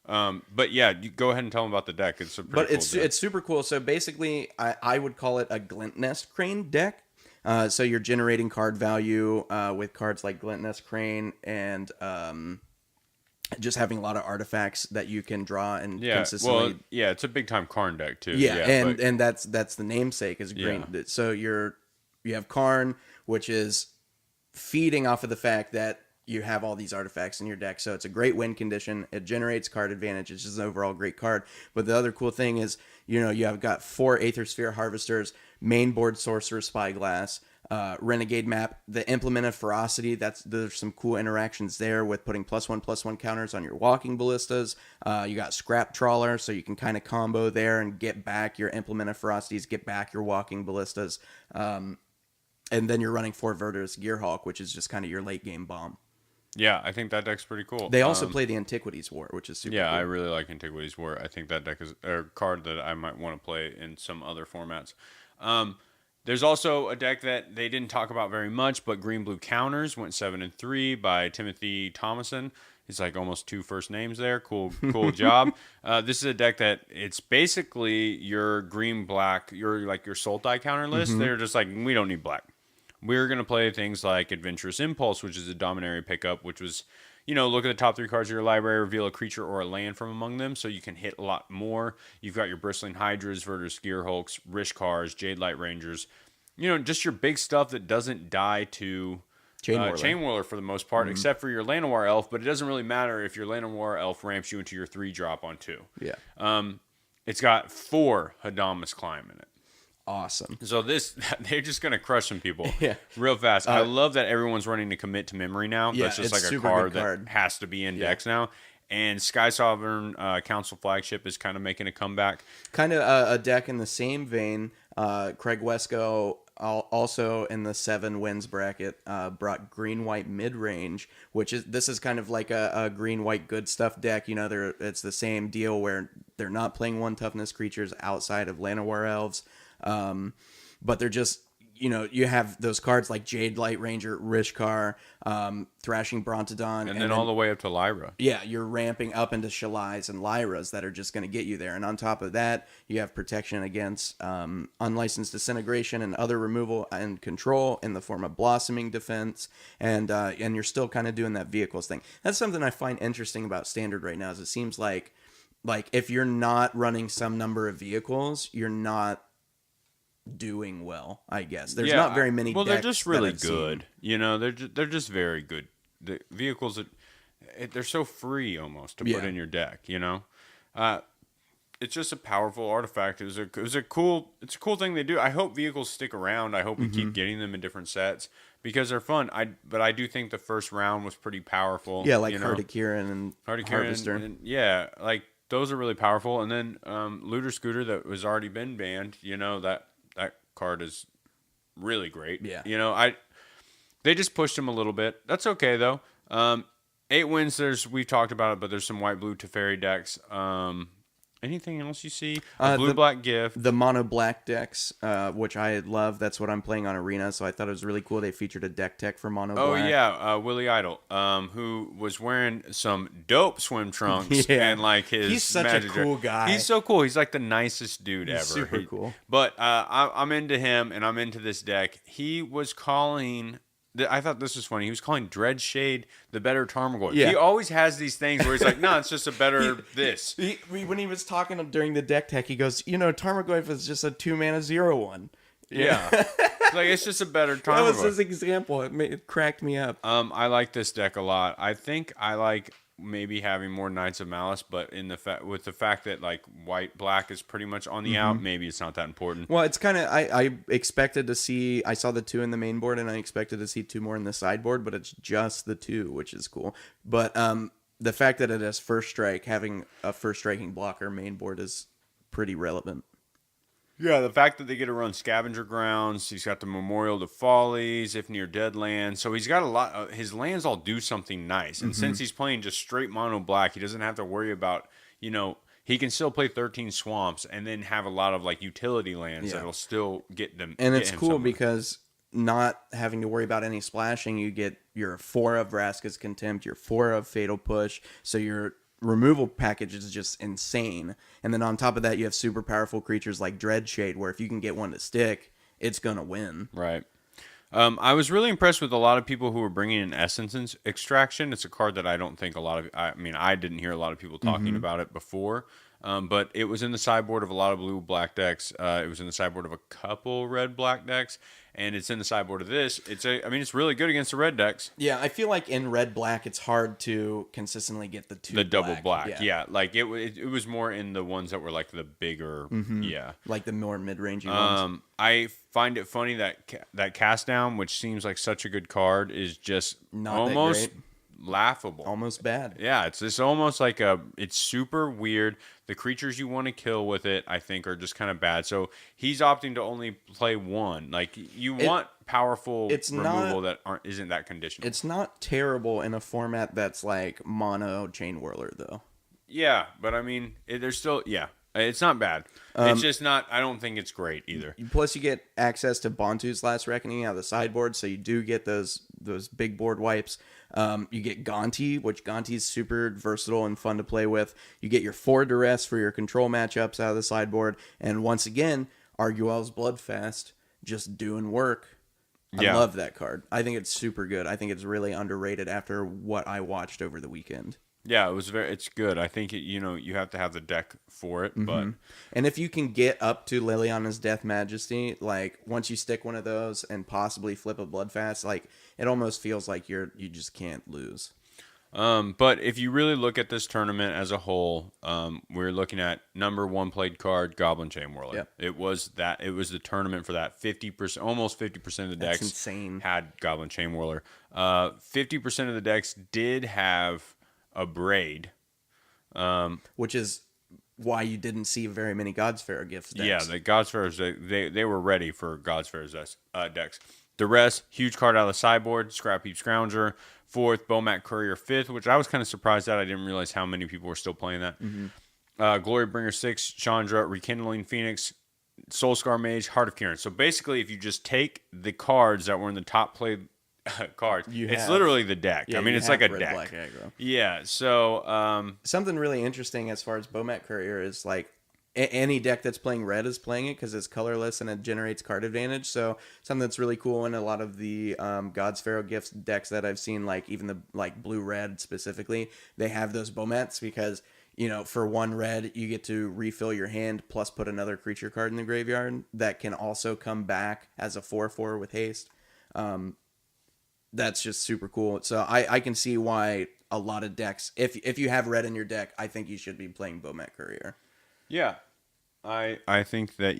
But yeah, you go ahead and tell them about the deck. It's a pretty cool deck. It's super cool. So basically, I would call it a Glint Nest Crane deck. So you're generating card value with cards like Glint Nest Crane and just having a lot of artifacts that you can draw and consistently. Well, yeah, it's a big time Karn deck too. Yeah, and that's the namesake is green. Yeah. So you have Karn, which is feeding off of the fact that you have all these artifacts in your deck. So it's a great win condition. It generates card advantage. It's just an overall great card. But the other cool thing is, you have got 4 Aether Sphere Harvesters, main board Sorcerer Spyglass, Renegade map, the Implement of Ferocity. There's some cool interactions there with putting +1/+1 counters on your walking ballistas. You got Scrap Trawler, so you can kind of combo there and get back your Implement of Ferocities, get back your walking ballistas. And then you're running 4 Verdurous Gearhulk, which is just kind of your late game bomb. Yeah, I think that deck's pretty cool. They also play the Antiquities War, which is super cool. I really like Antiquities War. I think that deck is a card that I might want to play in some other formats. There's also a deck that they didn't talk about very much, but Green Blue Counters went 7-3 by Timothy Thomason. He's like almost 2 first names there. Cool job. This is a deck that it's basically your green black, your Sultai counter list. Mm-hmm. They're just like, we don't need black. We're going to play things like Adventurous Impulse, which is a Dominaria pickup, which was, look at the top 3 cards of your library, reveal a creature or a land from among them, so you can hit a lot more. You've got your Bristling Hydras, Verdurous Gearhulks, Rishkars, Jade Light Rangers. Just your big stuff that doesn't die to Chain Whirler for the most part, except for your Llanowar Elf, but it doesn't really matter if your Llanowar Elf ramps you into your 3-drop on 2. Yeah. It's got 4 Hadamas Climb in it. Awesome. So they're just going to crush some people real fast. I love that everyone's running to Commit to Memory now. Yeah, that's just like a card that has to be in decks now. And Sky Sovereign Council Flagship is kind of making a comeback. Kind of a deck in the same vein. Craig Wesco, also in the 7 wins bracket, brought green-white mid-range, this is kind of like a green-white good stuff deck. It's the same deal where they're not playing 1 toughness creatures outside of Llanowar Elves. But they're just, you have those cards like Jade Light Ranger, Rishkar, Thrashing Brontodon. And then all the way up to Lyra. Yeah, you're ramping up into Shalais and Lyras that are just going to get you there. And on top of that, you have protection against unlicensed disintegration and other removal and control in the form of Blossoming Defense. And you're still kind of doing that vehicles thing. That's something I find interesting about Standard right now is it seems like if you're not running some number of vehicles, you're not doing well, I guess. There's not very many decks. They're just really good. They're just very good. The vehicles, they're so free almost to put in your deck, It's just a powerful artifact. It's a cool thing they do. I hope vehicles stick around. I hope we keep getting them in different sets because they're fun. But I do think the first round was pretty powerful. Yeah, like Hardikiran and Harvester. And like those are really powerful. And then Looter Scooter that was already been banned, that card is really great. Yeah. They just pushed him a little bit. That's okay though. 8 wins. We've talked about it, but there's some white blue Teferi decks. Anything else you see? Blue-black gift. The mono-black decks, which I love. That's what I'm playing on Arena, so I thought it was really cool. They featured a deck tech for mono-black. Oh, yeah. Willie Idol, who was wearing some dope swim trunks and like his He's such a cool guy. He's so cool. He's like the nicest dude ever. Super cool. But I'm into him, and I'm into this deck. He was calling... I thought this was funny. He was calling Dreadshade the better Tarmogoyf. Yeah. He always has these things where he's like, no, it's just a better this. When he was talking during the deck tech, he goes, Tarmogoyf is just a 2-mana 0/1. Yeah. It's just a better Tarmogoyf. That was his example. It cracked me up. I like this deck a lot. I think I like maybe having more Knights of Malice, but with the fact that like white-black is pretty much on the out, maybe it's not that important. Well, it's kind of I expected to see. I saw the 2 in the main board, and I expected to see 2 more in the sideboard, but it's just the 2, which is cool. But the fact that it has first strike, having a first striking blocker main board is pretty relevant. Yeah, the fact that they get to run Scavenger Grounds, he's got the Memorial to Follies, if near dead lands. So he's got a lot. His lands all do something nice. And since he's playing just straight mono black, he doesn't have to worry about, he can still play 13 Swamps and then have a lot of like utility lands that'll still get them. And it's cool because not having to worry about any splashing. You get your 4 of Vraska's Contempt, your 4 of Fatal Push, so your removal package is just insane. And then on top of that, you have super powerful creatures like Dreadshade, where if you can get one to stick, it's gonna win. Right. I was really impressed with a lot of people who were bringing in Essence Extraction. It's a card that I don't think a lot of... I didn't hear a lot of people talking about it before. But it was in the sideboard of a lot of blue-black decks. It was in the sideboard of a couple red-black decks. And it's in the sideboard of this. It's really good against the red decks. Yeah, I feel like in red-black, it's hard to consistently get the double black. Yeah. Like, it was more in the ones that were, like, the bigger... Yeah. Like the more mid-rangey ones. I find it funny that Cast Down, which seems like such a good card, is just Not almost... that great. Laughable. Almost bad. Yeah, it's almost like it's super weird. The creatures you want to kill with it, I think, are just kind of bad. So he's opting to only play one. Like, you want powerful removal that isn't that conditional. It's not terrible in a format that's like mono Chain Whirler, though. Yeah, but I mean, there's still, it's not bad. It's just not, I don't think it's great either. Plus, you get access to Bontu's Last Reckoning out of the sideboard, so you do get those big board wipes. You get Gonti, which Gonti's super versatile and fun to play with. You get your 4 Duress for your control matchups out of the sideboard. And once again, Arguel's Bloodfast, just doing work. I love that card. I think it's super good. I think it's really underrated after what I watched over the weekend. Yeah, it's good. I think you have to have the deck for it, but and if you can get up to Liliana's Death Majesty, like once you stick one of those and possibly flip a Bloodfast, like it almost feels like you just can't lose. But if you really look at this tournament as a whole, we're looking at number 1 played card, Goblin Chain Whirler. Yep. It was the tournament for that. 50%, almost 50% of the decks insane. had Goblin Chain Whirler. 50% of the decks did have a Braid, which is why you didn't see very many God's Pharaoh gifts decks. Yeah, the God's Pharaohs, they were ready for God's Pharaohs decks. The rest, huge card out of the sideboard, Scrap Heap Scrounger, 4th, Bomat Courier 5th, which I was kind of surprised at. I didn't realize how many people were still playing that. Glorybringer 6, Chandra, Rekindling Phoenix, Soulscar Mage, Heart of Kieran. So basically, if you just take the cards that were in the top played cards, it's literally the deck. Yeah, it's like a red, deck. Black aggro. Yeah, so... something really interesting as far as Bomat Courier is like any deck that's playing red is playing it because it's colorless and it generates card advantage. So something that's really cool in a lot of the God's Pharaoh Gifts decks that I've seen, like even the like blue-red specifically, they have those Bomats because... for 1 red, you get to refill your hand plus put another creature card in the graveyard that can also come back as a 4/4 with haste. That's just super cool. So I can see why a lot of decks, if you have red in your deck, I think you should be playing Bomat Courier. Yeah. I think that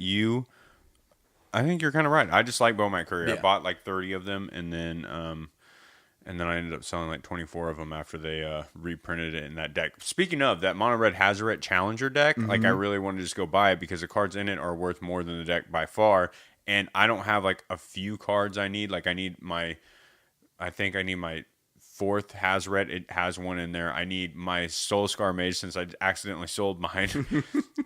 I think you're kind of right. I just like Bomat Courier. Yeah. I bought like 30 of them, and then I ended up selling like 24 of them after they reprinted it in that deck. Speaking of, that Mono Red Hazoret Challenger deck, like I really wanted to just go buy it because the cards in it are worth more than the deck by far, and I don't have like a few cards I need. Like I think I need my 4th Hazoret. It has one in there. I need my Soulscar Mage since I accidentally sold mine.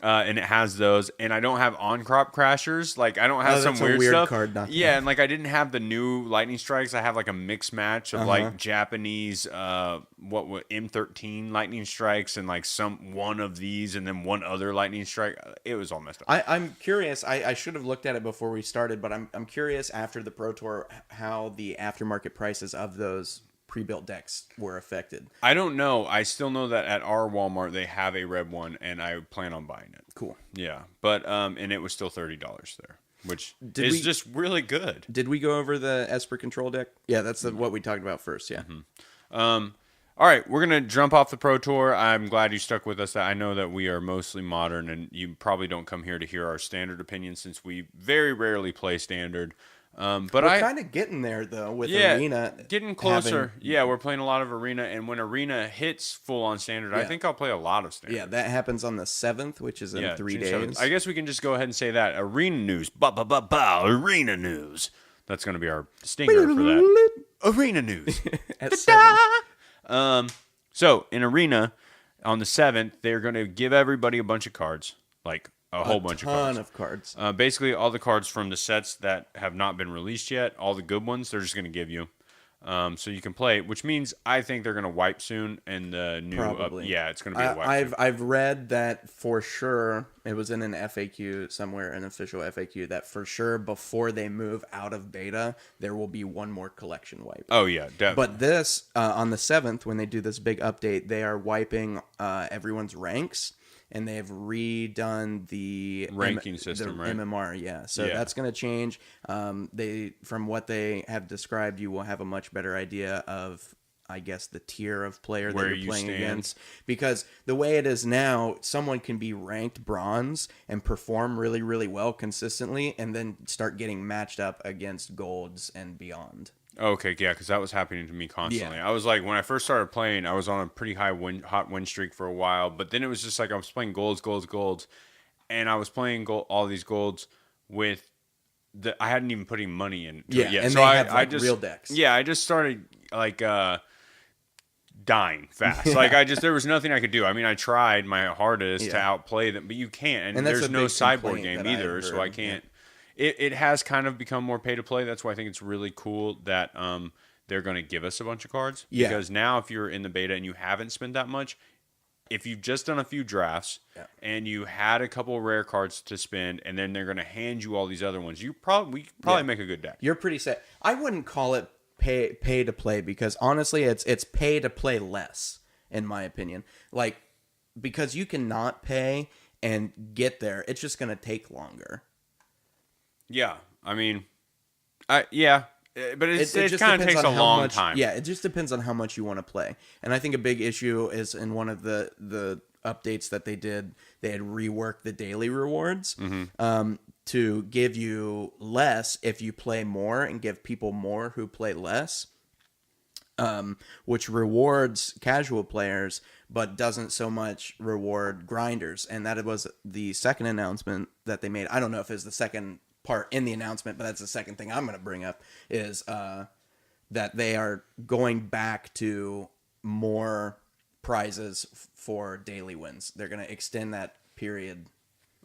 And it has those. And I don't have On-Crop Crashers. Like, I don't have some weird stuff. Card and like I didn't have the new Lightning Strikes. I have like a mixed match of like Japanese, M13 Lightning Strikes and like one of these and then one other Lightning Strike. It was all messed up. I'm curious. I should have looked at it before we started, but I'm curious after the Pro Tour how the aftermarket prices of those pre-built decks were affected. I don't know. I still know that at our Walmart they have a red one, and I plan on buying it. Cool. Yeah, but and it was still $30 there, which is just really good. Did we go over the Esper Control deck? Yeah, that's what we talked about first. Yeah. All right, we're gonna jump off the Pro Tour. I'm glad you stuck with us. I know that we are mostly modern, and you probably don't come here to hear our standard opinions since we very rarely play standard. But we're kind of getting there though with Arena. Getting closer. We're playing a lot of Arena, and when Arena hits full on standard, I think I'll play a lot of standard. Yeah, that happens on the 7th, which is in 3 days. 7th. I guess we can just go ahead and say that. Arena news. Arena news. That's going to be our stinger for that. Arena news. At 7. So in Arena on the 7th, they're going to give everybody a bunch of cards, like a whole bunch of cards. A ton of cards. Basically, all the cards from the sets that have not been released yet, all the good ones, they're just going to give you. So you can play, which means I think they're going to wipe soon, and the new Probably. it's going to be a wipe. Soon. I've read that for sure. It was in an FAQ somewhere, an official FAQ, that for sure before they move out of beta, there will be one more collection wipe. Oh yeah, definitely. But this on the 7th, when they do this big update, they are wiping everyone's ranks. And they've redone the ranking system, the right? MMR, yeah. So that's going to change. From what they have described, you will have a much better idea of, I guess, the tier of player that you're playing against. Because the way it is now, someone can be ranked bronze and perform really, really well consistently, and then start getting matched up against golds and beyond. Okay, yeah, because that was happening to me constantly. Yeah. I was like, when I first started playing, I was on a pretty hot win streak for a while, but then it was just like I was playing golds, and I was playing all these golds with I hadn't even put any money in. And so they have like real decks. Yeah, I just started like dying fast. Like there was nothing I could do. I mean, I tried my hardest to outplay them, but you can't, and there's no sideboard game either, so I can't. It has kind of become more pay to play. That's why I think it's really cool that they're going to give us a bunch of cards. Yeah. Because now if you're in the beta and you haven't spent that much, if you've just done a few drafts and you had a couple of rare cards to spend, and then they're going to hand you all these other ones, we probably make a good deck. You're pretty set. I wouldn't call it pay to play, because honestly, it's pay to play less, in my opinion. Like, because you cannot pay and get there, it's just going to take longer. Yeah, I mean, but it kind of takes a long time. Yeah, it just depends on how much you want to play. And I think a big issue is in one of the updates that they did, they had reworked the daily rewards to give you less if you play more, and give people more who play less, which rewards casual players but doesn't so much reward grinders. And that was the second announcement that they made. I don't know if it's the second part in the announcement, but that's the second thing I'm going to bring up, is that they are going back to more prizes for daily wins. They're going to extend that period.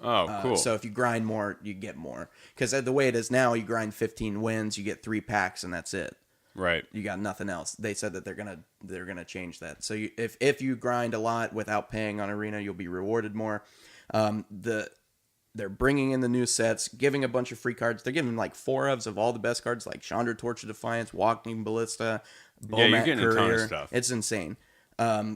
Oh, cool. So if you grind more, you get more. Because the way it is now, you grind 15 wins, you get 3 packs, and that's it. Right. You got nothing else. They said that they're gonna change that. So if you grind a lot without paying on Arena, you'll be rewarded more. They're bringing in the new sets, giving a bunch of free cards. They're giving like 4-ofs of all the best cards, like Chandra, Torch of Defiance, Walking Ballista, Bomat Courier. A ton of stuff. It's insane.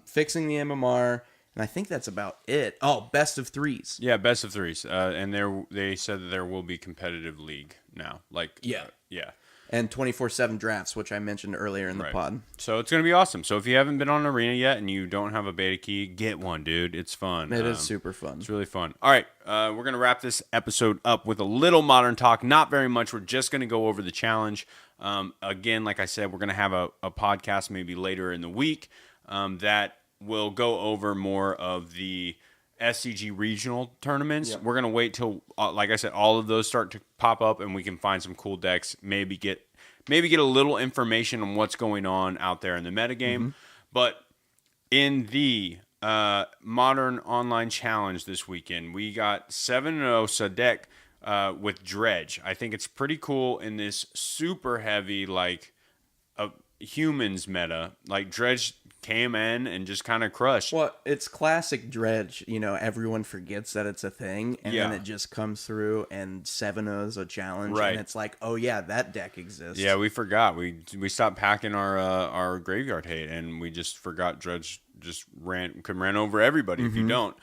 Fixing the MMR, and I think that's about it. Oh, best of threes. Yeah, best of threes. And they said that there will be competitive league now. Yeah. And 24/7 drafts, which I mentioned earlier in the pod. So it's going to be awesome. So if you haven't been on Arena yet and you don't have a beta key, get one, dude. It's fun. It is super fun. It's really fun. All right, we're going to wrap this episode up with a little Modern talk. Not very much. We're just going to go over the challenge. Again, like I said, we're going to have a podcast maybe later in the week that will go over more of the SCG regional tournaments. Yep. We're going to wait till, like I said, all of those start to pop up and we can find some cool decks, maybe get a little information on what's going on out there in the metagame. Mm-hmm. But in the Modern Online Challenge this weekend, we got 7-0 Sadek with Dredge. I think it's pretty cool in this super heavy, humans meta. Like, Dredge came in and just kind of crushed. Well, it's classic Dredge. Everyone forgets that it's a thing, and then it just comes through, and 7-0 is a challenge, and it's like, oh yeah, that deck exists. Yeah, we forgot. We stopped packing our graveyard hate, and we just forgot Dredge just ran over everybody. Mm-hmm. If you don't,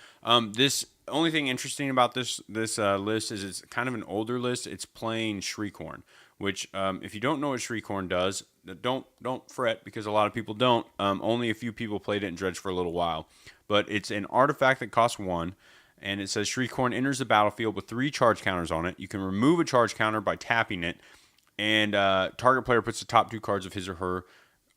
this only thing interesting about this list is it's kind of an older list. It's playing Shriekhorn, which if you don't know what Shriekhorn does, don't fret, because a lot of people don't. Only a few people played it in Dredge for a little while. But it's an artifact that costs 1, and it says Shriekhorn enters the battlefield with 3 charge counters on it. You can remove a charge counter by tapping it, and target player puts the top 2 cards of his or her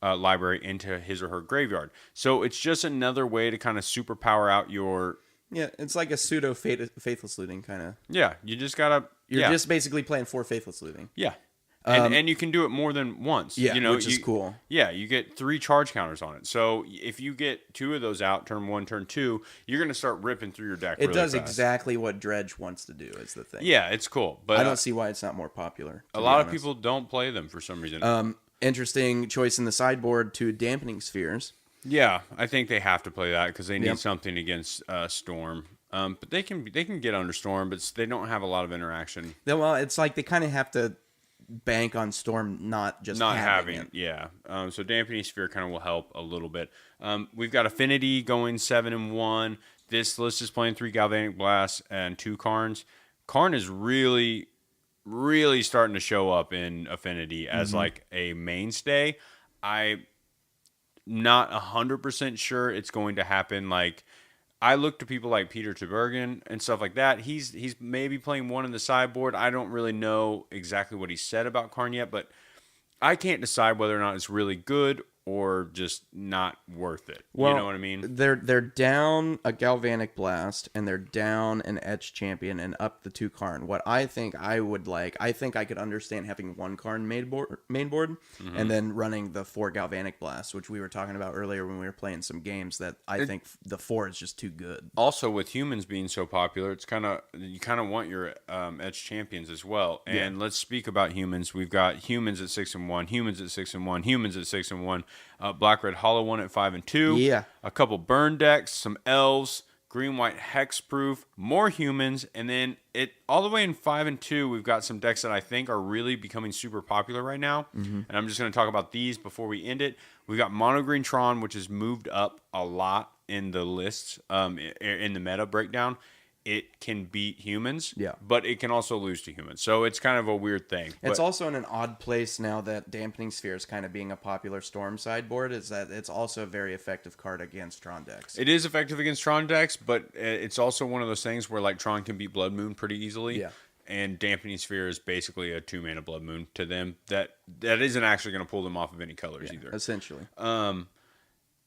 library into his or her graveyard. So it's just another way to kind of super power out your... Yeah, it's like a pseudo Faithless Looting kind of. Yeah, you just gotta... You're just basically playing 4 Faithless Looting. Yeah. And you can do it more than once. Yeah, you know, which is cool. Yeah, you get 3 charge counters on it. So if you get 2 of those out, turn 1, turn 2, you're going to start ripping through your deck It really does fast. exactly what Dredge wants to do, is the thing. Yeah, it's cool. But I don't see why it's not more popular. A lot of people don't play them for some reason. Interesting choice in the sideboard to Dampening Spheres. Yeah, I think they have to play that because they need something against Storm. But they can get under Storm, but they don't have a lot of interaction. Well, it's like they kind of have to bank on Storm not having it. Yeah. So Dampening Sphere kind of will help a little bit. We've got Affinity going 7-1. This list is playing 3 Galvanic Blasts and 2 Karns. Karn is really, really starting to show up in Affinity as like a mainstay. I'm not 100% sure it's going to happen. Like, I look to people like Peter Tibergen and stuff like that. He's maybe playing one in the sideboard. I don't really know exactly what he said about Karn yet, but I can't decide whether or not it's really good or just not worth it. Well, you know what I mean? They're down a Galvanic Blast, and they're down an Etch Champion, and up the 2 Karn. What I think I would like, I think I could understand having 1 Karn main board, and then running the 4 Galvanic Blasts, which we were talking about earlier when we were playing some games, that I think the 4 is just too good. Also, with humans being so popular, it's you kind of want your Etch Champions as well. And let's speak about humans. We've got humans at 6-1, humans at 6-1, humans at 6-1. Black Red Hollow one at 5-2. Yeah. A couple burn decks, some elves, green white hexproof, more humans, and then it all the way in 5-2. We've got some decks that I think are really becoming super popular right now. And I'm just going to talk about these before we end it. We've got Mono Green Tron, which has moved up a lot in the lists, in the meta breakdown. It can beat humans, but it can also lose to humans. So it's kind of a weird thing. It's also in an odd place now that Dampening Sphere is kind of being a popular Storm sideboard, is that it's also a very effective card against Tron decks. It is effective against Tron decks, but it's also one of those things where like Tron can beat Blood Moon pretty easily. Yeah. And Dampening Sphere is basically a 2-mana Blood Moon to them. That isn't actually going to pull them off of any colors either. Essentially.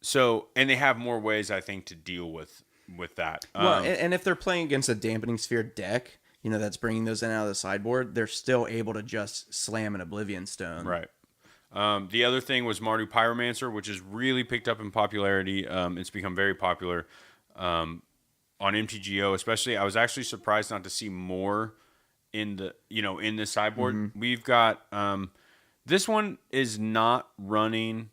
So, and they have more ways, I think, to deal with that. Well, and if they're playing against a Dampening Sphere deck, that's bringing those in out of the sideboard, they're still able to just slam an Oblivion Stone. Right. The other thing was Mardu Pyromancer, which has really picked up in popularity. It's become very popular on MTGO, especially. I was actually surprised not to see more in the sideboard. We've got this one is not running.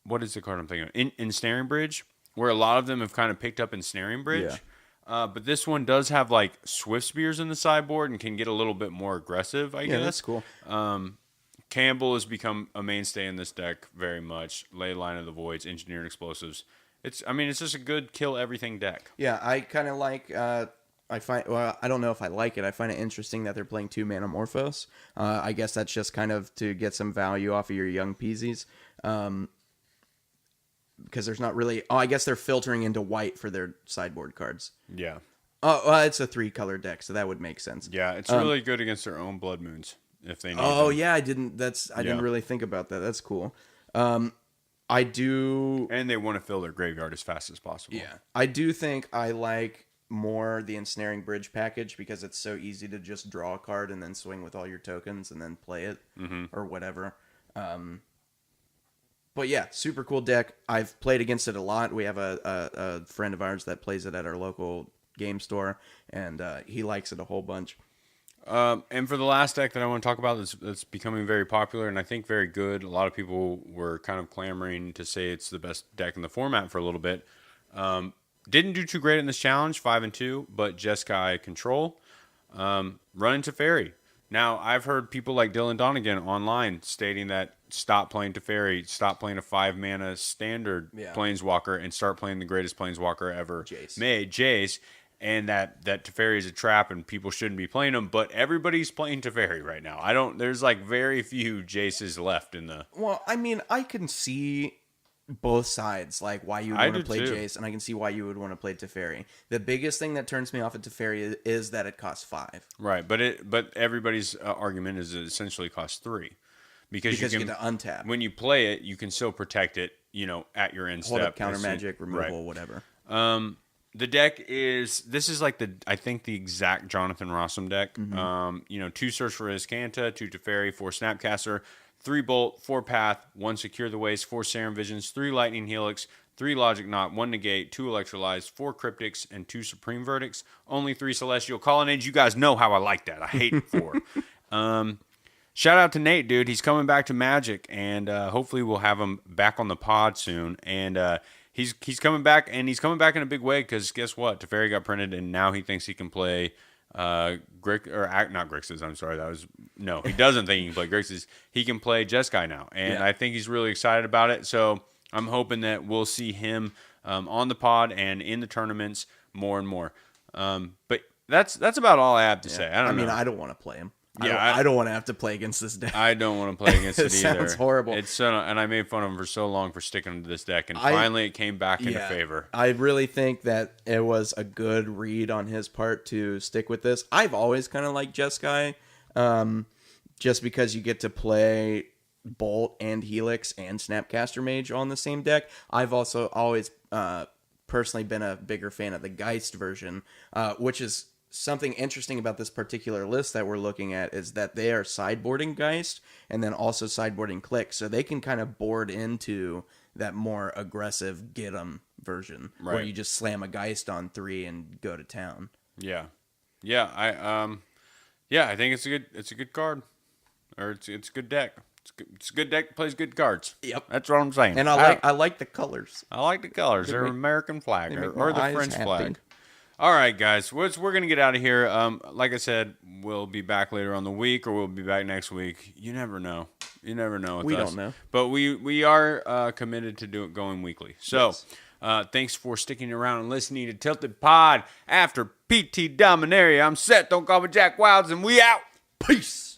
What is the card I'm thinking of? Ensnaring Bridge, where a lot of them have kind of picked up Ensnaring Bridge. Yeah. But this one does have like Swift Spears in the sideboard and can get a little bit more aggressive, I guess. Yeah, that's cool. Campbell has become a mainstay in this deck very much. Ley Line of the Voids, Engineered Explosives. It's just a good kill everything deck. Yeah, I kind of like. I don't know if I like it. I find it interesting that they're playing 2 Manamorphose. I guess that's just kind of to get some value off of your young Peasies. Because there's not really... I guess they're filtering into white for their sideboard cards. Yeah. Oh, well, it's a 3-color deck, so that would make sense. Yeah, it's really good against their own Blood Moons if they need them. Yeah, I didn't really think about that. That's cool. I do... And they want to fill their graveyard as fast as possible. Yeah. I do think I like more the Ensnaring Bridge package because it's so easy to just draw a card and then swing with all your tokens and then play it or whatever. But yeah, super cool deck. I've played against it a lot. We have a friend of ours that plays it at our local game store, and he likes it a whole bunch. And for the last deck that I want to talk about that's becoming very popular and I think very good, a lot of people were kind of clamoring to say it's the best deck in the format for a little bit. Didn't do too great in this challenge, 5-2, but Jeskai Control. Run into Teferi. Now, I've heard people like Dylan Donegan online stating that stop playing Teferi, stop playing a 5-mana standard Planeswalker, and start playing the greatest Planeswalker ever made, Jace, and that Teferi is a trap and people shouldn't be playing them, but everybody's playing Teferi right now. There's like very few Jaces left in the... Well, I mean, I can see both sides, like why you would want to play Jace, and I can see why you would want to play Teferi. The biggest thing that turns me off at Teferi is that it costs 5. Right, but everybody's argument is it essentially costs 3. Because you get to untap. When you play it, you can still protect it, at your end Hold step. Up, counter magic, removal, whatever. The deck is like I think the exact Jonathan Rossum deck. 2 Search for Iskanta, 2 Teferi, 4 Snapcaster, 3 Bolt, 4 Path, 1 Secure the Waste, 4 Serum Visions, 3 Lightning Helix, 3 Logic Knot, 1 Negate, 2 Electrolyze, 4 Cryptics, and 2 Supreme Verdicts. Only 3 Celestial Colonnades. You guys know how I like that. I hate 4. Shout out to Nate, dude. He's coming back to Magic, and hopefully we'll have him back on the pod soon. And he's coming back, and he's coming back in a big way because guess what? Teferi got printed, and now he thinks he can play not Grixis. I'm sorry, he doesn't think he can play Grixis. He can play Jeskai now, and I think he's really excited about it. So I'm hoping that we'll see him on the pod and in the tournaments more and more. But that's about all I have to say. I mean, I don't want to play him. Yeah, I don't want to have to play against this deck. I don't want to play against it either. Sounds horrible. And I made fun of him for so long for sticking to this deck, and finally it came back into favor. I really think that it was a good read on his part to stick with this. I've always kind of liked Jeskai, just because you get to play Bolt and Helix and Snapcaster Mage on the same deck. I've also always personally been a bigger fan of the Geist version, which is something interesting about this particular list that we're looking at is that they are sideboarding Geist and then also sideboarding Click, so they can kind of board into that more aggressive get 'em version, where you just slam a Geist on 3 and go to town. I think it's a good card, or it's a good deck. It's a good deck that plays good cards. Yep, that's what I'm saying. And I like the colors. I like the colors. They're American flag or the French flag. All right, guys, we're going to get out of here. Like I said, we'll be back later on the week, or we'll be back next week. You never know. You never know with us. We don't know. But we are committed to going weekly. So thanks for sticking around and listening to Tilted Pod. After PT Dominaria, I'm Seth. Don't call me Jack Wilds, and we out. Peace.